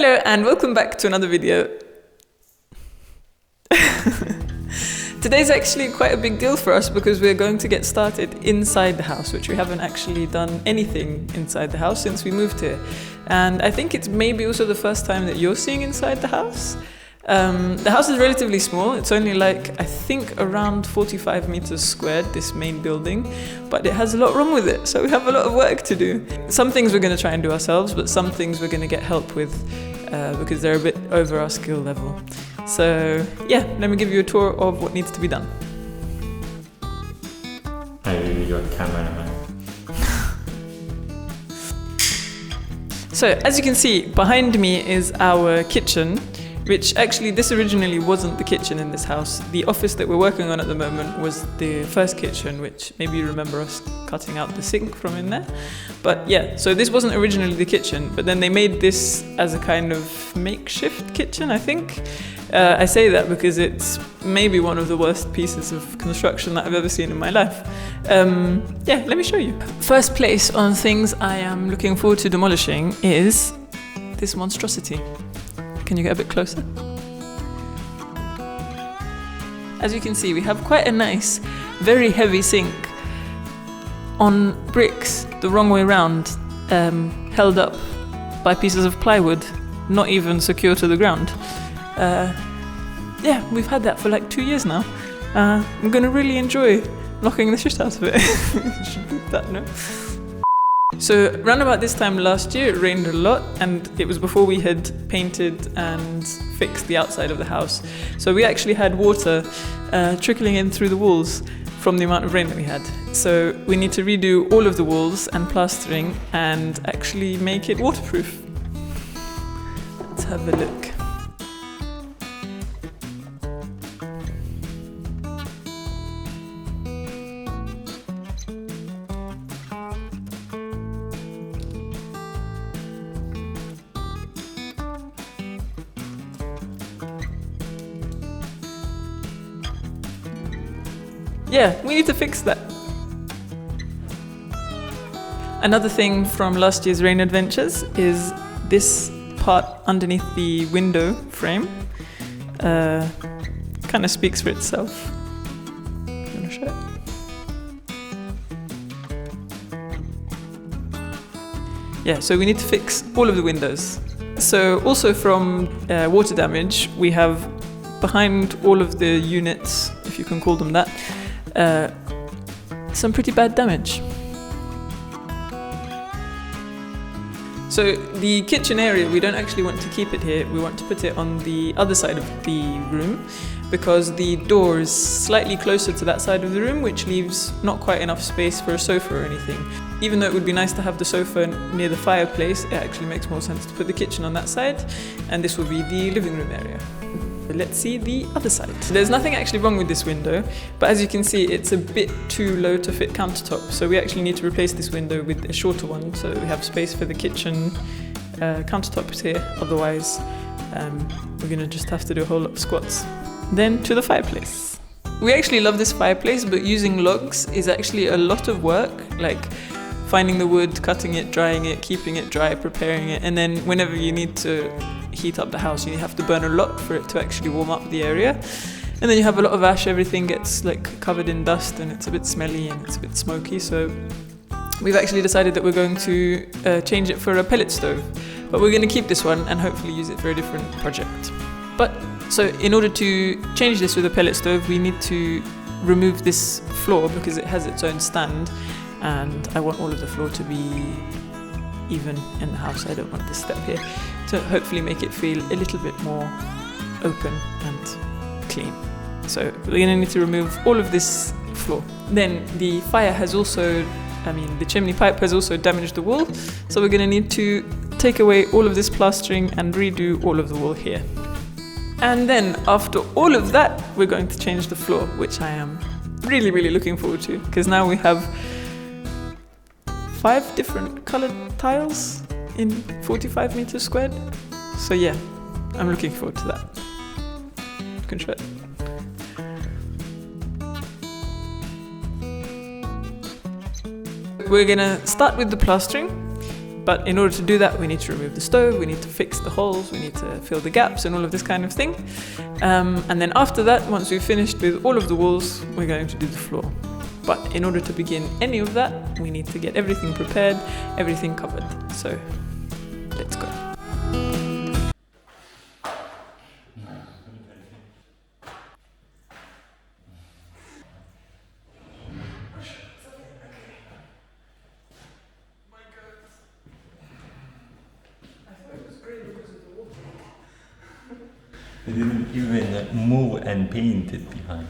Hello and welcome back to another video. Today's actually quite a big deal for us because we're going to get started inside the house, which we haven't actually done anything inside the house since we moved here. And I think it's maybe also the first time that you're seeing inside the house. The house is relatively small. It's only like, I think, around 45 meters squared, this main building, but it has a lot wrong with it, so we have a lot of work to do. Some things we're going to try and do ourselves, but some things we're going to get help with because they're a bit over our skill level. So yeah, let me give you a tour of what needs to be done. I'm your cameraman. So as you can see, behind me is our kitchen, which actually this originally wasn't the kitchen in this house. The office that we're working on at the moment was the first kitchen, which maybe you remember us cutting out the sink from in there. But yeah, so this wasn't originally the kitchen, but then they made this as a kind of makeshift kitchen, I think. I say that because it's maybe one of the worst pieces of construction that I've ever seen in my life. Yeah, let me show you. First place on things I am looking forward to demolishing is this monstrosity. Can you get a bit closer? As you can see, we have quite a nice, very heavy sink on bricks the wrong way round, held up by pieces of plywood, not even secure to the ground. Yeah, we've had that for like 2 years now. I'm gonna really enjoy knocking the shit out of it. Should do that, no? So round about this time last year, it rained a lot, and it was before we had painted and fixed the outside of the house. So we actually had water trickling in through the walls from the amount of rain that we had. So we need to redo all of the walls and plastering and actually make it waterproof. Let's have a look. Yeah, we need to fix that. Another thing from last year's rain adventures is this part underneath the window frame. Kind of speaks for itself. I'm gonna show it. Yeah, so we need to fix all of the windows. So also from water damage, we have behind all of the units, if you can call them that, some pretty bad damage. So the kitchen area, we don't actually want to keep it here. We want to put it on the other side of the room because the door is slightly closer to that side of the room, which leaves not quite enough space for a sofa or anything. Even though it would be nice to have the sofa near the fireplace, it actually makes more sense to put the kitchen on that side, and this will be the living room area. Let's see the other side. There's nothing actually wrong with this window, but as you can see, it's a bit too low to fit countertop. So we actually need to replace this window with a shorter one so that we have space for the kitchen countertops here. Otherwise, we're gonna just have to do a whole lot of squats. Then to the fireplace. We actually love this fireplace, but using logs is actually a lot of work. Like finding the wood, cutting it, drying it, keeping it dry, preparing it, and then whenever you need to heat up the house, you have to burn a lot for it to actually warm up the area. And then you have a lot of ash, everything gets like covered in dust and it's a bit smelly and it's a bit smoky. So we've actually decided that we're going to change it for a pellet stove. But we're going to keep this one and hopefully use it for a different project. But so in order to change this with a pellet stove, we need to remove this floor because it has its own stand. And I want all of the floor to be even in the house. I don't want this step here, to hopefully make it feel a little bit more open and clean. So we're going to need to remove all of this floor. Then the fire has also, the chimney pipe has also damaged the wall. So we're going to need to take away all of this plastering and redo all of the wall here. And then after all of that, we're going to change the floor, which I am really, really looking forward to, because now we have 5 different colored tiles in 45 meters squared. So yeah, I'm looking forward to that. You can show it. We're gonna start with the plastering. But in order to do that, we need to remove the stove, we need to fix the holes, we need to fill the gaps and all of this kind of thing. And then after that, once we've finished with all of the walls, we're going to do the floor. But in order to begin any of that, we need to get everything prepared, everything covered. So let's go. They didn't even move and paint it behind.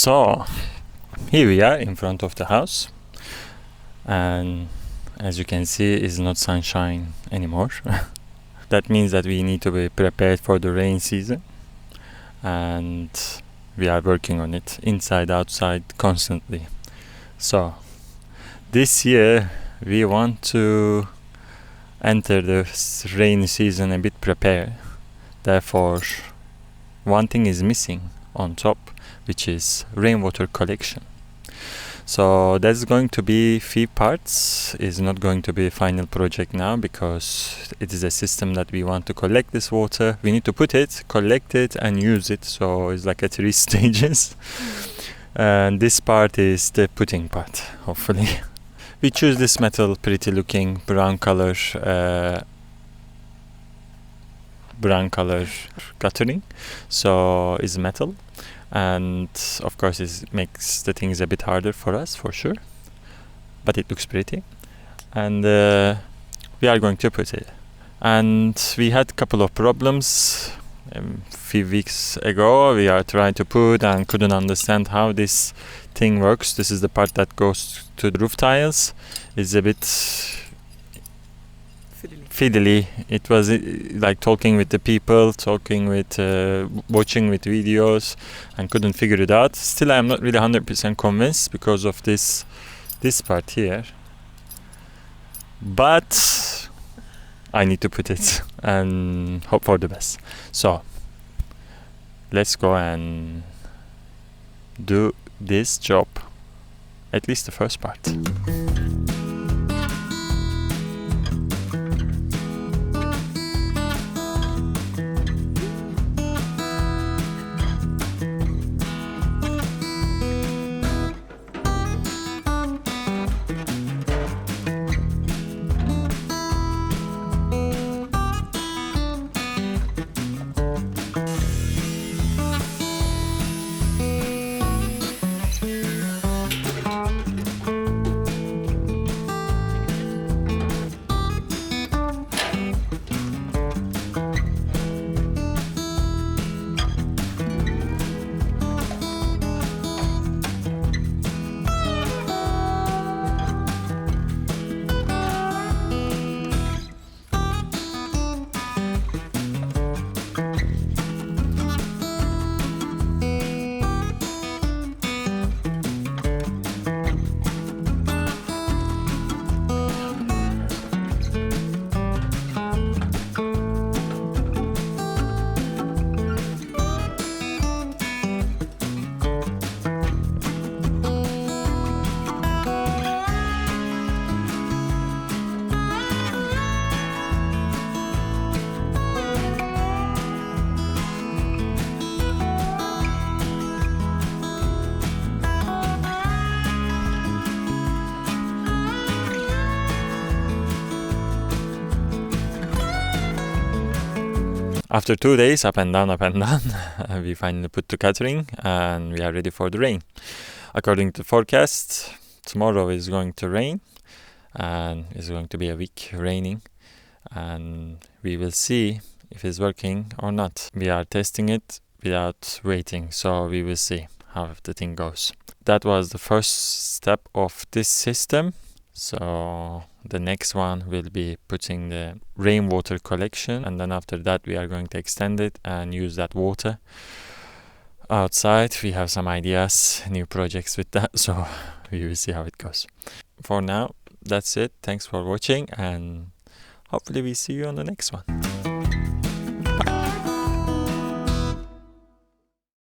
So, here we are in front of the house, and as you can see, it's not sunshine anymore. That means that we need to be prepared for the rain season, and we are working on it inside, outside, constantly. So, this year we want to enter the rainy season a bit prepared. Therefore, one thing is missing on top, which is rainwater collection. So that's going to be few parts. It's not going to be a final project now, because it is a system that we want to collect this water. We need to put it, collect it, and use it. So it's like a 3 stages. And this part is the putting part, hopefully. We choose this metal, pretty looking brown color guttering. So it's metal, and of course it makes the things a bit harder for us, for sure, but it looks pretty. And we are going to put it, and we had a couple of problems a few weeks ago. We are trying to put and couldn't understand how this thing works. This is the part that goes to the roof tiles. It's a bit fiddly. It was like talking with the people, watching with videos, and couldn't figure it out. Still, I'm not really 100% convinced because of this part here, but I need to put it and hope for the best. So let's go and do this job, at least the first part. After 2 days, up and down, we finally put the guttering, and we are ready for the rain. According to the forecast, tomorrow is going to rain, and it's going to be a week raining, and we will see if it's working or not. We are testing it without waiting, so we will see how the thing goes. That was the first step of this system. So the next one will be putting the rainwater collection, and then after that we are going to extend it and use that water outside. We have some ideas, new projects with that, so we will see how it goes. For now, that's it. Thanks for watching, and hopefully we see you on the next one.